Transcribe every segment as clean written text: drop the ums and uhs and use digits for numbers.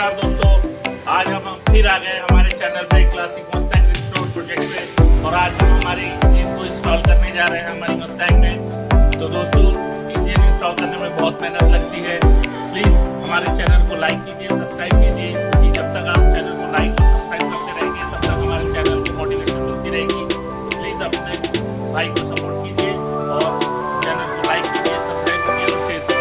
नमस्कार दोस्तों, आज हम फिर आ गए हमारे चैनल पे क्लासिक मस्टैंग रिस्टोर प्रोजेक्ट पे। और आज हम हमारी इंजन को इंस्टॉल करने जा रहे हैं हमारी मस्टैंग में। तो दोस्तों, इंजन इंस्टॉल करने में बहुत मेहनत लगती है। प्लीज़ हमारे चैनल को लाइक कीजिए, सब्सक्राइब कीजिए, क्योंकि जब तक आप चैनल को लाइक और सब्सक्राइब करते रहेंगे तब तक हमारे चैनल को मोटिवेशन मिलती रहेगी। तो प्लीज़ अपने भाई को सपोर्ट कीजिए और चैनल को लाइक कीजिए, सब्सक्राइब कीजिए और शेयर कीजिए।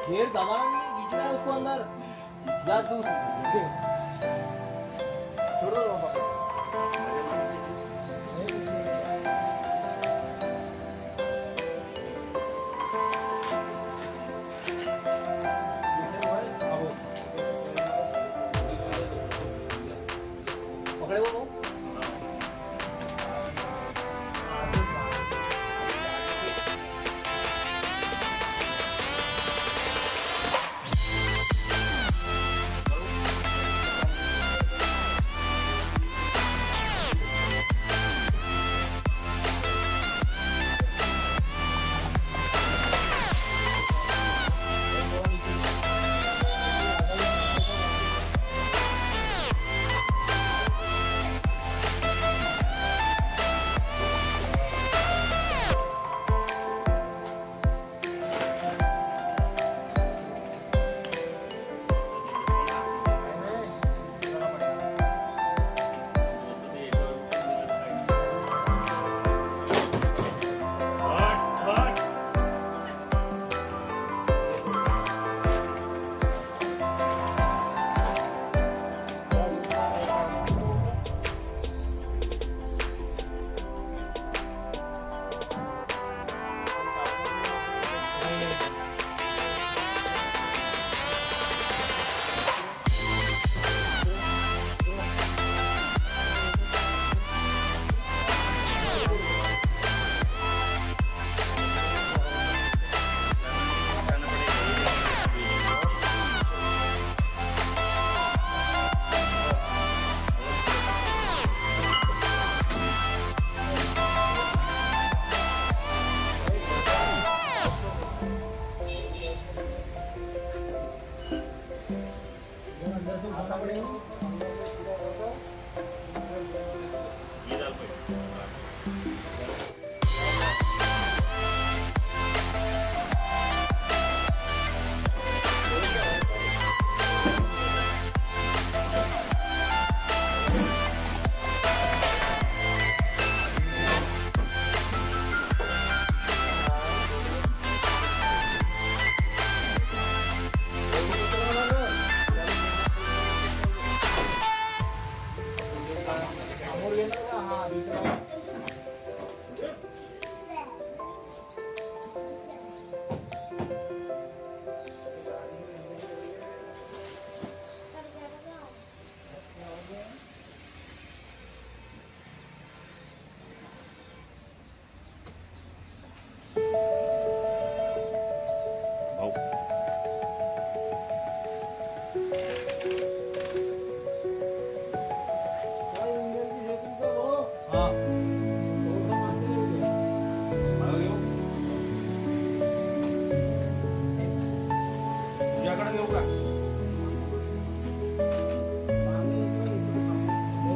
घेर दबाना नहीं, खींचना है उसको अंदर। जा तू छोड़ दो बाबा। पकड़े वो हा थोडं मागे येऊ दे. मला घेऊ तुझ्याकडे घेऊ का मागे येतो, इकडे थांब. हो.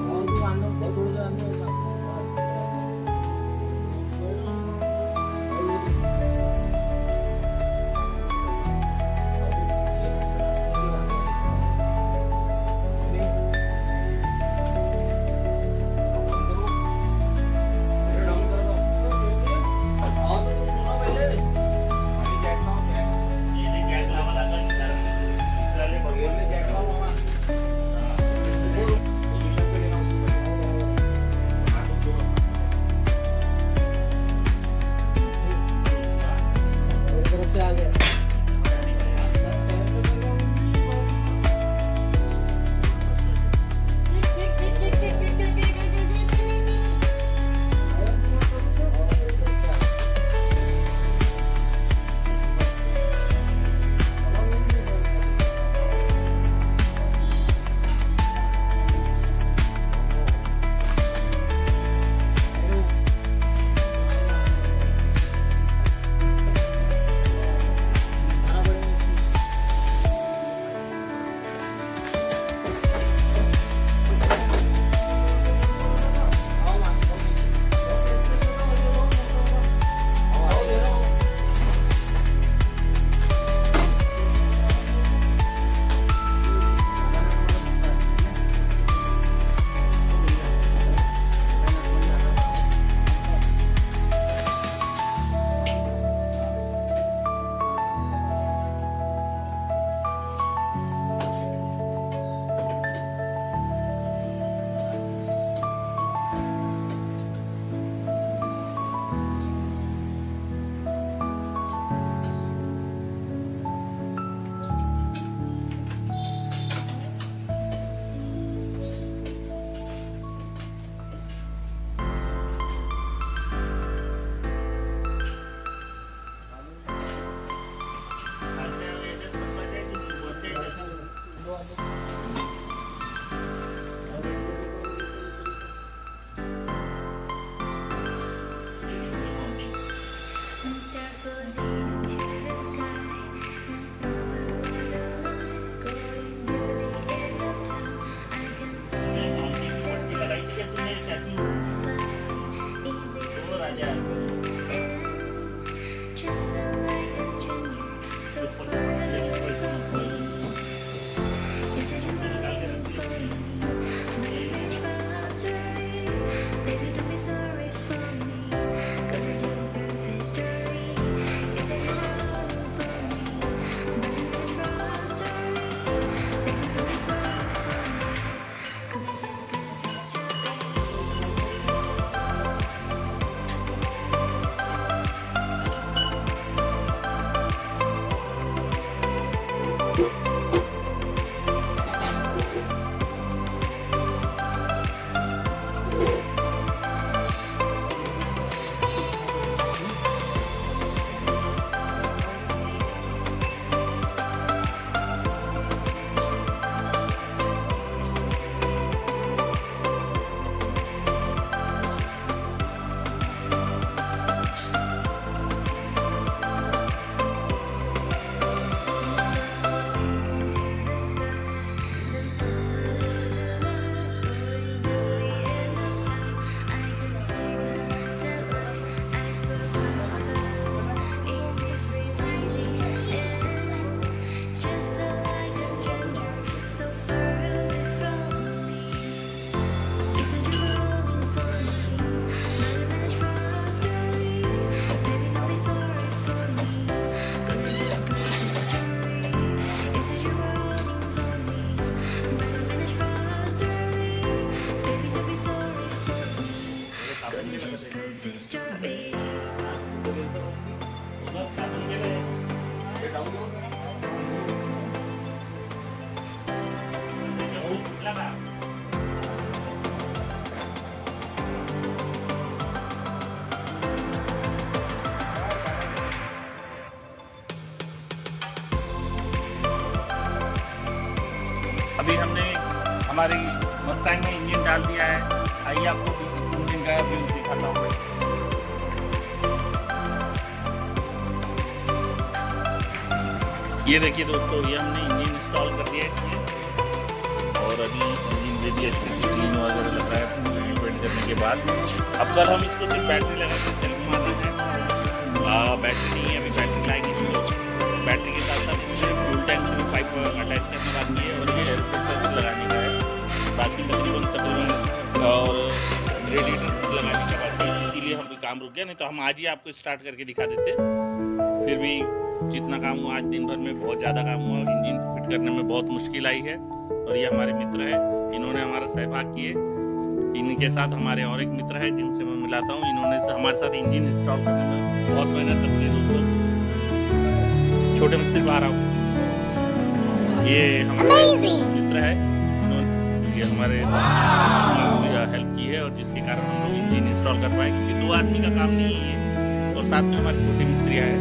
हो, तू आणलं, थोडंसं आणलं. गेली जॅक लावा लागेल कारण इकडले बरोबर तरफ से आ गया. खालच्या याच्यात बसवायचं आहे की वरच्या याच्यात? When star flows into the sky, and summer was alive, going to the end of time. I can see पट्टी लगाई थी तुमने स्टैचू either वो राजा end, just so like a stranger, so far away from me. You said you were waiting for me, maybe it's from our story. Baby, don't be sorry for me, 'cause it's just a perfect story. You said you were waiting for me, maybe it's from our story. Baby, don't be sorry for me, 'cause it's just a perfect story. हमारी Mustang में engine डाल दिया है। आइए आपको engine का view दिखाता हूँ। ये देखिए दोस्तों, ये हमने इंजन इंस्टॉल कर दिया है इसमें, और अभी इंजन दे दिया क्लीन वगैरह लग रहा है पेंट करने के बाद। अब कल हम इसको सिर्फ बैटरी लगा के सेल्फ मारना है। बैटरी नहीं है, अभी बैटरी लाएंगे इसको। बैटरी के साथ साथ फ्यूल टैंक से भी पाइप अटैच करना बाकी है, और ये एयर फिल्टर लगाने का है बाकी तकरीबन और रेडिएटर लगाने का बाकी है। इसीलिए हम भी काम रुक गया, नहीं तो हम आज ही आपको स्टार्ट करके दिखा देते। फिर भी जितना काम हुआ आज दिन भर में बहुत ज़्यादा काम हुआ। इंजन फिट करने में बहुत मुश्किल आई है। और ये हमारे मित्र है, इन्होंने हमारा सहभाग किए। इनके साथ हमारे और एक मित्र है जिनसे मैं मिलाता हूँ। इन्होंने हमारे साथ इंजन इंस्टॉल करने में बहुत मेहनत लगती है दोस्तों। छोटे मिस्त्री बाहर आओ। ये हमारे मित्र है, इन्होंने ये हमारे हेल्प की है, और जिसके कारण हम लोग इंजन इंस्टॉल कर पाए, क्योंकि 2 आदमी का काम नहीं है। और साथ में हमारे छोटे मिस्त्री आए।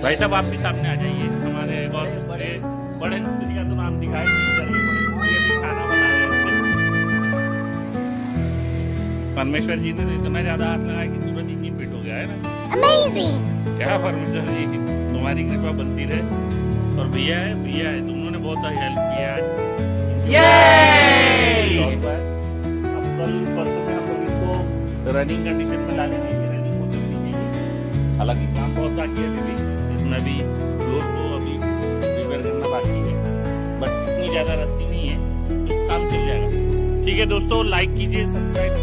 भाई साहब आप भी सामने आ जाइए। हमारे और बड़े मिस्त्री का तो नाम दिखाई नहीं, खाना बना रहे हैं। परमेश्वर जी ने इतना ज्यादा हाथ लगाया कि तुरंत इंजन फिट हो गया है ना। Amazing! क्या परमेश्वर जी, तुम्हारी कृपा बनती रहे। और भैया है तुम लोगों ने बहुत हेल्प किया है। अब कल परसों में हम लोग इसको रनिंग कंडीशन में ला लेंगे। रनिंग हो सकती है, हालांकि काम बहुत बाकी है अभी। इसमें भी फ्लोर को अभी रिपेयर करना बाकी है, बट इतनी ज़्यादा रस्ती नहीं है, काम चल जाएगा। ठीक है दोस्तों, लाइक कीजिए, सब्सक्राइब